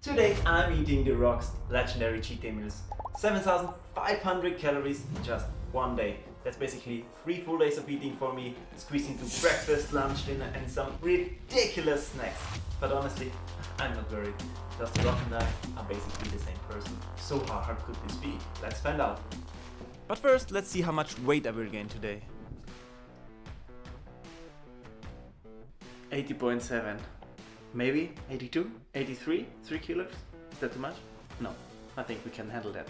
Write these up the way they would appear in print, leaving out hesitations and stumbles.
Today I'm eating The Rock's legendary cheat day meals. 7,500 calories in just one day. That's basically 3 full days of eating for me, squeezed into breakfast, lunch, dinner and some ridiculous snacks. But honestly, I'm not worried. Just The Rock and I are basically the same person. So how hard could this be? Let's find out. But first, let's see how much weight I will gain today. 80.7. Maybe 82, 83, 3 kilos? Is that too much? No, I think we can handle that.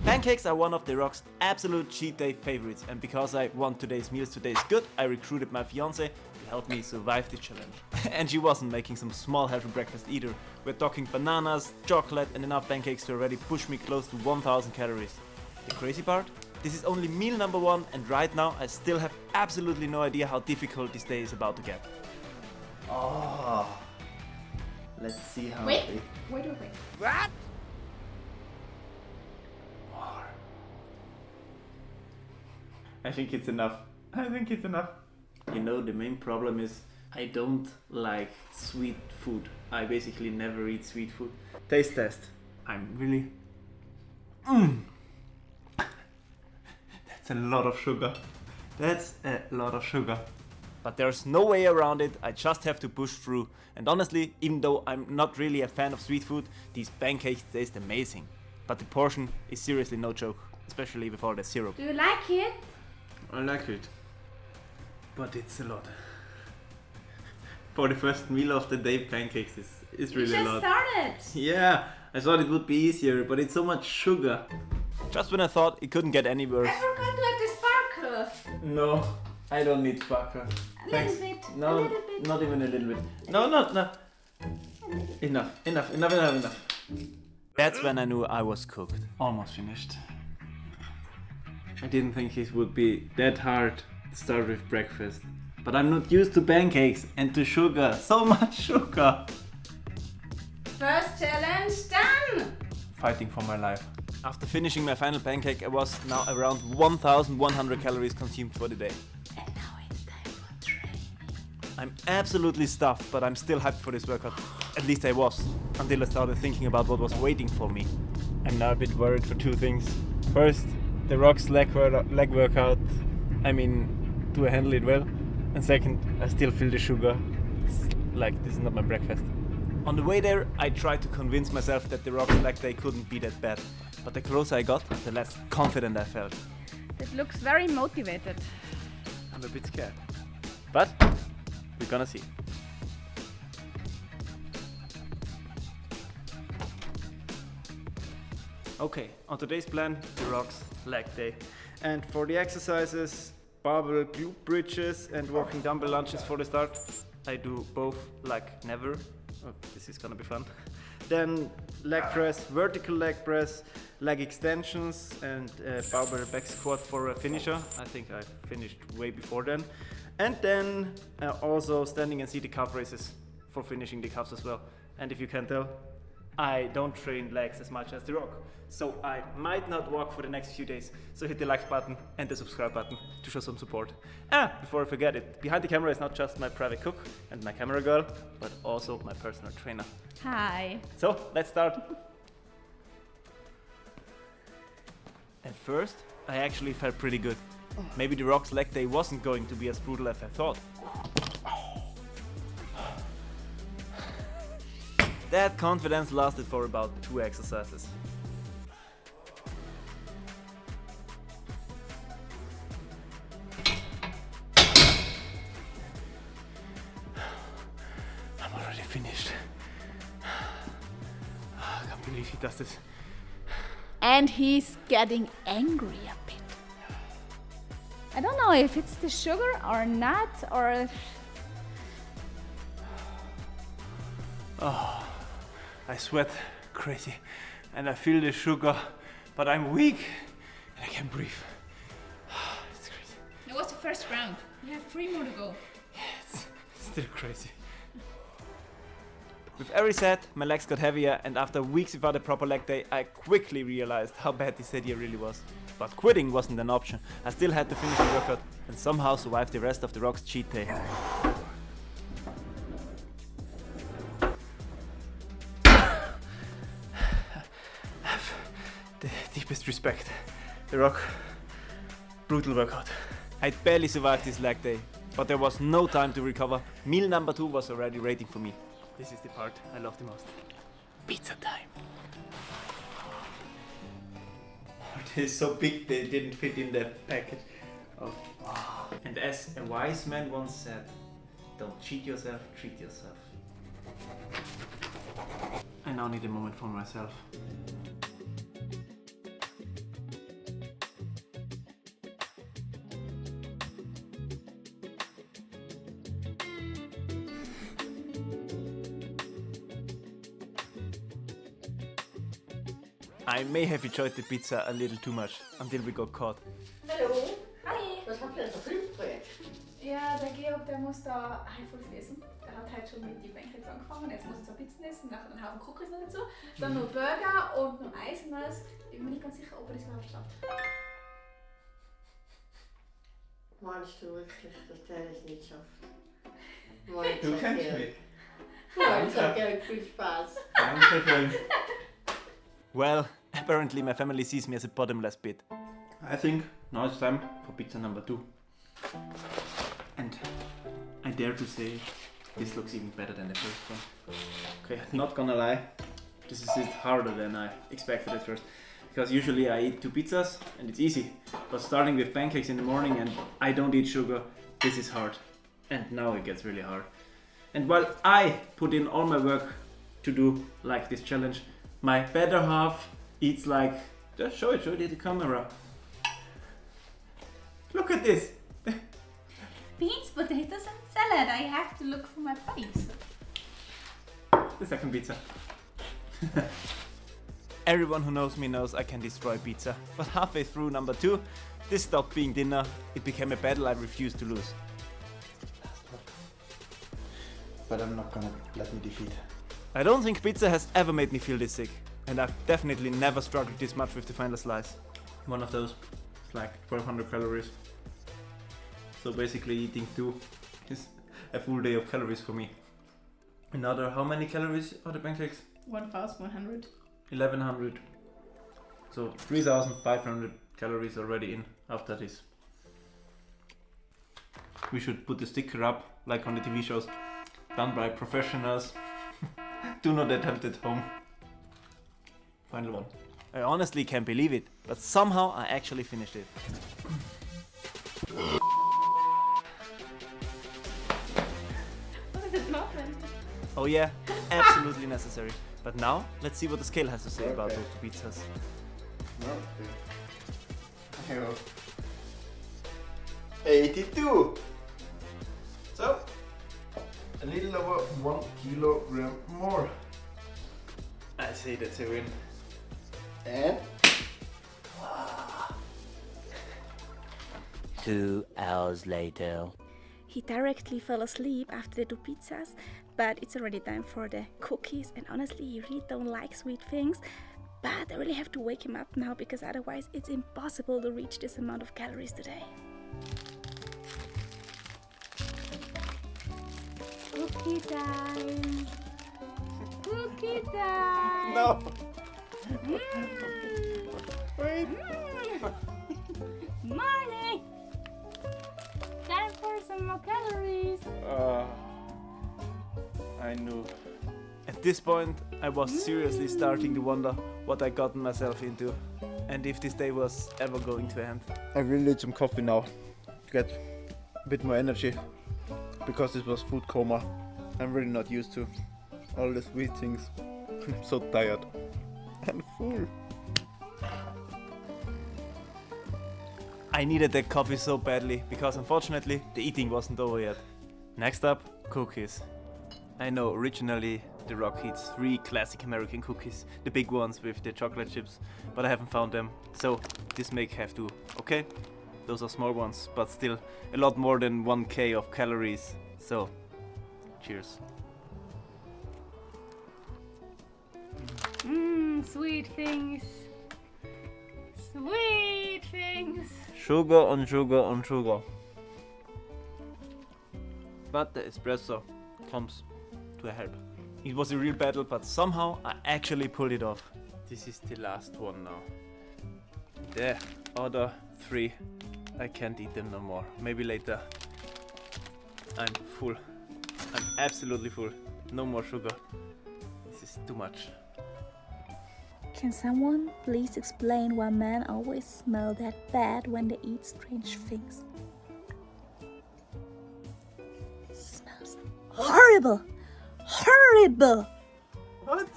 Pancakes are one of The Rock's absolute cheat day favorites, and because I want today's meals to taste good, I recruited my fiance to help me survive the challenge. And she wasn't making some small healthy breakfast either. We're talking bananas, chocolate and enough pancakes to already push me close to 1000 calories. The crazy part? This is only meal number 1 and right now I still have absolutely no idea how difficult this day is about to get. Oh. Let's see how Wait. What? More. I think it's enough. You know, the main problem is I don't like sweet food. I basically never eat sweet food. Taste test. I'm really... That's a lot of sugar. But there's no way around it, I just have to push through. And honestly, even though I'm not really a fan of sweet food, these pancakes taste amazing. But the portion is seriously no joke, especially with all the syrup. Do you like it? I like it, but it's a lot. For the first meal of the day, pancakes is really a lot. You just started. Yeah, I thought it would be easier, but it's so much sugar. Just when I thought it couldn't get any worse. I forgot to add the sparkle. No. I don't need sparkle. Thanks. Little bit. No, a little bit. not even a little bit. No. Enough. That's when I knew I was cooked. Almost finished. I didn't think it would be that hard to start with breakfast. But I'm not used to pancakes and to sugar. So much sugar. First challenge done. Fighting for my life. After finishing my final pancake, I was now around 1,100 calories consumed for the day. And now it's time for training. I'm absolutely stuffed, but I'm still hyped for this workout. At least I was, until I started thinking about what was waiting for me. I'm now a bit worried for 2 things. First, The Rock's leg workout. I mean, do I handle it well? And second, I still feel the sugar. It's like this is not my breakfast. On the way there, I tried to convince myself that The Rock's leg day couldn't be that bad. But the closer I got, the less confident I felt. It looks very motivated. I'm a bit scared. But we're gonna see. Okay, on today's plan, The Rock's leg day. And for the exercises, barbell glute bridges and walking dumbbell lunges for the start. I do both like never. Oh, this is gonna be fun. Then leg press, vertical leg press, leg extensions and barbell back squat for a finisher. I think I finished way before then. And then also standing and seated calf raises for finishing the calves as well. And if you can tell, I don't train legs as much as The Rock. So I might not walk for the next few days. So hit the like button and the subscribe button to show some support. Before I forget it, behind the camera is not just my private cook and my camera girl, but also my personal trainer. Hi. So let's start. At first, I actually felt pretty good. Maybe The Rock's leg day wasn't going to be as brutal as I thought. That confidence lasted for about 2 exercises. I'm already finished. I can't believe he does this. And he's getting angry a bit. I don't know if it's the sugar or not, or... Oh, I sweat crazy and I feel the sugar, but I'm weak and I can't breathe. It's crazy. That was the first round. You have 3 more to go. It's still crazy. With every set, my legs got heavier and after weeks without a proper leg day, I quickly realized how bad this idea really was. But quitting wasn't an option. I still had to finish the workout and somehow survive the rest of The Rock's cheat day. deepest respect. The Rock, brutal workout. I'd barely survived this leg day, but there was no time to recover. Meal number 2 was already waiting for me. This is the part I love the most. Pizza time. It is so big they didn't fit in the package. Oh. And as a wise man once said, don't cheat yourself, treat yourself. I now need a moment for myself. I may have enjoyed the pizza a little too much until we got caught. Hallo, Hi! was habt ihr denn für Filmprojekt? Ja, der Georg, der muss da Haifels essen. Der hat halt schon mit den Pancakes angefangen. Jetzt muss er 2 Pizzen essen, nachher einen Haufen Cookies noch dazu. Dann noch Burger und noch Eis und alles. Ich bin mir nicht ganz sicher, ob er das überhaupt schafft. Meinst du wirklich, dass der es nicht schafft? Meinst Du kennst mich. Meinst du, viel Spaß. Dankeschön. Well, apparently my family sees me as a bottomless pit. I think now it's time for pizza number 2. And I dare to say this looks even better than the first one. Okay, not gonna lie, this is harder than I expected at first. Because usually I eat 2 pizzas and it's easy. But starting with pancakes in the morning and I don't eat sugar, this is hard. And now it gets really hard. And while I put in all my work to do like this challenge, my better half eats like, just show it to the camera. Look at this. Beans, potatoes and salad. I have to look for my place. The second pizza. Everyone who knows me knows I can destroy pizza. But halfway through number 2, this stopped being dinner. It became a battle I refused to lose. But I'm not gonna let me defeat. I don't think pizza has ever made me feel this sick. And I've definitely never struggled this much with the final slice. One of those is like 1200 calories. So basically eating 2 is a full day of calories for me. Another, how many calories are the pancakes? 1,100. 1100. So 3500 calories already in after this. We should put the sticker up like on the TV shows. Done by professionals. Do not attempt at home. Final one. I honestly can't believe it, but somehow I actually finished it. What is it not then? Oh yeah, absolutely necessary. But now, let's see what the scale has to say about those 2 pizzas. Okay. 82. So, a little over 1 kilogram more. I say that's a win. And 2 hours later. He directly fell asleep after the 2 pizzas, but it's already time for the cookies, and honestly he really don't like sweet things, but I really have to wake him up now because otherwise it's impossible to reach this amount of calories today. Cookie time! Cookie time! no. Wait! Morning! Time for some more calories! I knew. At this point, I was seriously starting to wonder what I gotten myself into, and if this day was ever going to end. I really need some coffee now to get a bit more energy, because this was food coma. I'm really not used to all the sweet things. I'm so tired and full. I needed that coffee so badly, because unfortunately the eating wasn't over yet. Next up, cookies. I know originally The Rock eats 3 classic American cookies, the big ones with the chocolate chips, but I haven't found them, so this may have to, okay? Those are small ones, but still a lot more than 1k of calories, so cheers. Sweet things. Sweet things. Sugar on sugar on sugar. But the espresso comes to help. It was a real battle, but somehow I actually pulled it off. This is the last one now. The other 3, I can't eat them no more. Maybe later. I'm full. I'm absolutely full. No more sugar. This is too much. Can someone please explain why men always smell that bad when they eat strange things? Smells horrible! Horrible! What?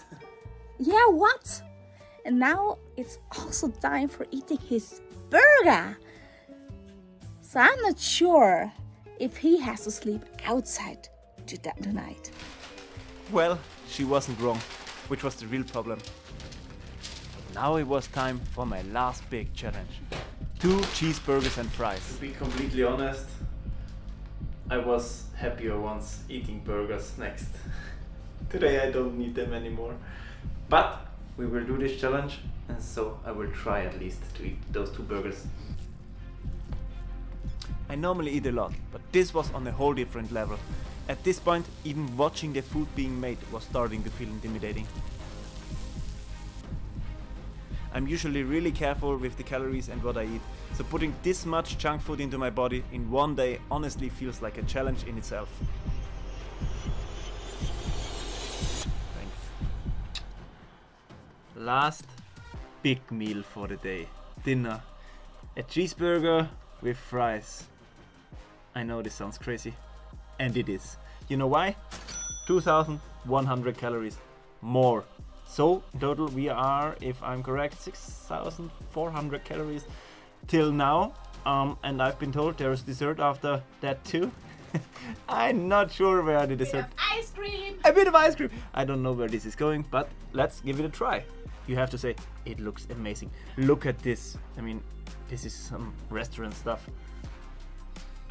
Yeah, what? And now it's also time for eating his burger. So I'm not sure if he has to sleep outside tonight. Well, she wasn't wrong, which was the real problem. Now it was time for my last big challenge. 2 cheeseburgers and fries. To be completely honest, I was happier once eating burgers next. Today I don't need them anymore. But we will do this challenge, and so I will try at least to eat those 2 burgers. I normally eat a lot, but this was on a whole different level. At this point, even watching the food being made was starting to feel intimidating. I'm usually really careful with the calories and what I eat, so putting this much junk food into my body in one day honestly feels like a challenge in itself. Thanks. Last big meal for the day. Dinner. A cheeseburger with fries. I know this sounds crazy. And it is. You know why? 2,100 calories more. So in total we are, if I'm correct, 6,400 calories till now. And I've been told there's dessert after that too. I'm not sure where the dessert. Ice cream! A bit of ice cream! I don't know where this is going, but let's give it a try. You have to say, it looks amazing. Look at this. I mean, this is some restaurant stuff.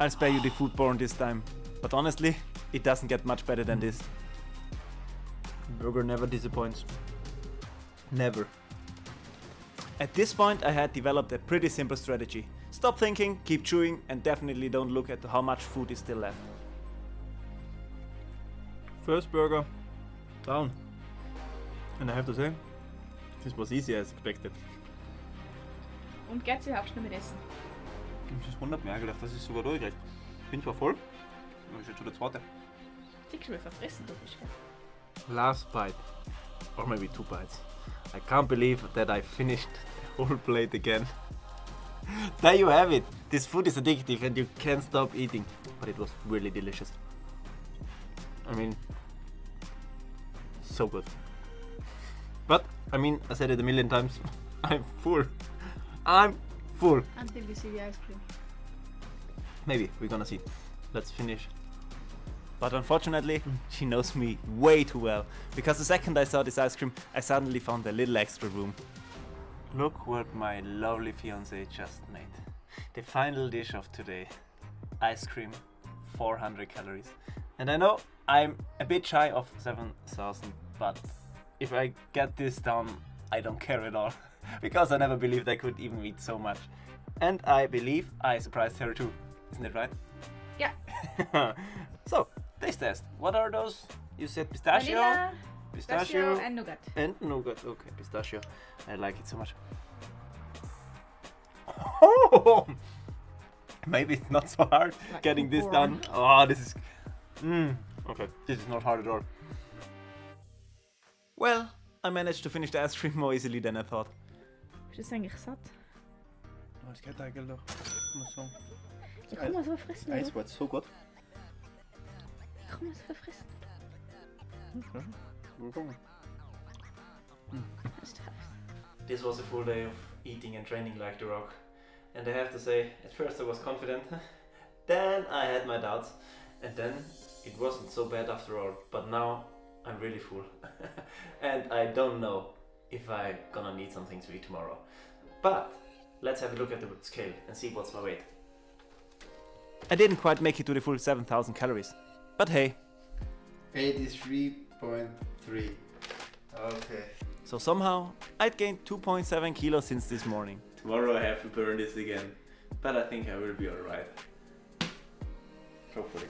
I'll spare you the food porn this time. But honestly, it doesn't get much better than this. Burger never disappoints. Never. At this point, I had developed a pretty simple strategy. Stop thinking, keep chewing, and definitely don't look at how much food is still left. First burger, down. And I have to say, this was easy as expected. Und geht's überhaupt schon mit Essen? Das wundert mich eigentlich, dass ich sogar durchgehe. Ich bin zwar voll, aber ich jetzt schon der zweite. Siehst du, wie verfressen du bist. Last bite, or maybe 2 bites. I can't believe that I finished the whole plate again. There you have it. This food is addictive and you can't stop eating. But it was really delicious. I mean, so good. But, I mean, I said it a million times. I'm full. I'm full. Until we see the ice cream. Maybe, we're gonna see. Let's finish. But unfortunately, she knows me way too well. Because the second I saw this ice cream, I suddenly found a little extra room. Look what my lovely fiancée just made. The final dish of today. Ice cream, 400 calories. And I know I'm a bit shy of 7,000, but if I get this down, I don't care at all. Because I never believed I could even eat so much. And I believe I surprised her too. Isn't it right? Yeah. So, taste test. What are those? You said pistachio? Vanilla, Pistachio and nougat. and nougat. Okay, pistachio. I like it so much. Oh! Maybe it's not so hard Like getting this popcorn. done. Oh, this is... Okay, this is not hard at all. Well, I managed to finish the ice cream more easily than I thought. Bist du eigentlich satt? Oh, das geht eigentlich doch. Muss sagen. Ja, komm mal so verfressen. Eis war so gut. Komm mal so verfressen. This was a full day of eating and training like The Rock. And I have to say, at first I was confident, then I had my doubts, and then it wasn't so bad after all. But now I'm really full. And I don't know if I'm gonna need something to eat tomorrow. But let's have a look at the scale and see what's my weight. I didn't quite make it to the full 7,000 calories. But hey. 83.3. Okay. So somehow, I'd gained 2.7 kilos since this morning. Tomorrow I have to burn this again, but I think I will be alright. Hopefully.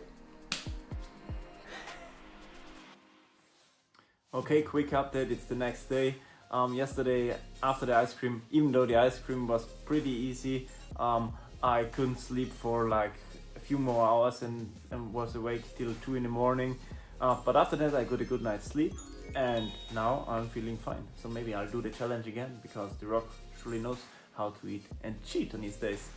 Okay, quick update, it's the next day. Yesterday after the ice cream, even though the ice cream was pretty easy, I couldn't sleep for like a few more hours and was awake till 2 in the morning. But after that I got a good night's sleep and now I'm feeling fine. So maybe I'll do the challenge again because The Rock truly knows how to eat and cheat on his days.